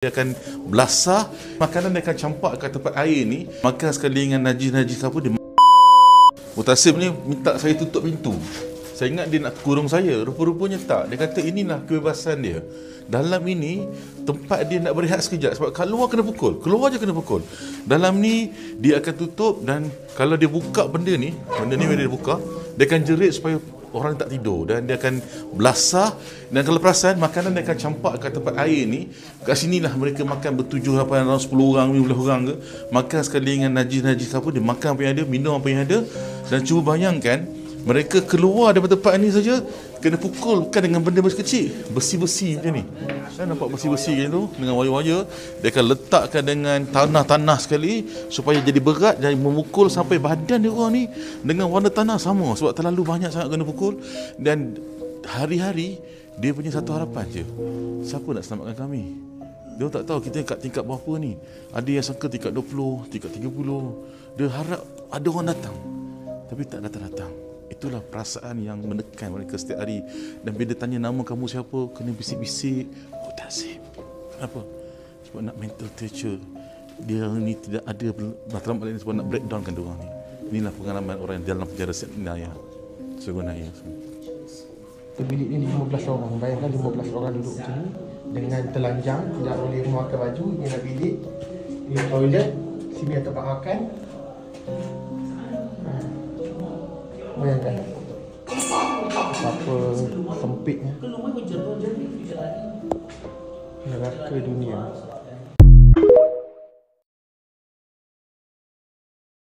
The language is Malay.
Dia akan belasah, makanan dia akan campak kat tempat air ni. Makan sekali dengan najis-najis apa dia. Mutasim ni minta saya tutup pintu. Saya ingat dia nak kurung saya, rupa-rupanya tak. Dia kata inilah kebebasan dia. Dalam ini tempat dia nak berehat sekejap, sebab keluar kena pukul. Keluar je kena pukul. Dalam ni dia akan tutup, dan kalau dia buka benda ni bila dia buka, dia akan jerit supaya orang tak tidur, dan dia akan belasah. Dan kalau perasan, makanan dia akan campak kat tempat air ni. Kat sinilah mereka makan bertujuh, 8 orang, 10 orang, 15 orang ke. Makan sekali dengan najis-najis apa, dia makan apa yang ada, minum apa yang ada. Dan cuba bayangkan, mereka keluar daripada tempat ni saja kena pukul, bukan dengan benda kecil, besi-besi macam ni. Saya nampak besi-besi macam tu dengan wire-wire. Dia akan letakkan dengan tanah-tanah sekali supaya jadi berat, dan memukul sampai badan dia orang ni dengan warna tanah sama, sebab terlalu banyak sangat kena pukul. Dan hari-hari dia punya satu harapan je, siapa nak selamatkan kami? Dia tak tahu kita kat tingkat berapa ni. Ada yang sangka tingkat 20, tingkat 30. Dia harap ada orang datang, tapi tak datang-datang. Itulah perasaan yang menekan mereka setiap hari. Dan bila tanya nama kamu siapa, kena bisik-bisik, Mutasim. Kenapa? Sebab nak mental torture. Dia ni tidak ada matlamat lain, sebab nak breakdownkan dia orang ni. Inilah pengalaman orang dalam penjara Syekhnaya. Sebenarnya. Bilik ni 15 orang. Bayangkan 15 orang duduk macam ni dengan telanjang, tidak boleh memakai baju. Inilah bilik, ini toilet, sini ada tempat makan. Bayangkan betapa sempitnya neraka dunia.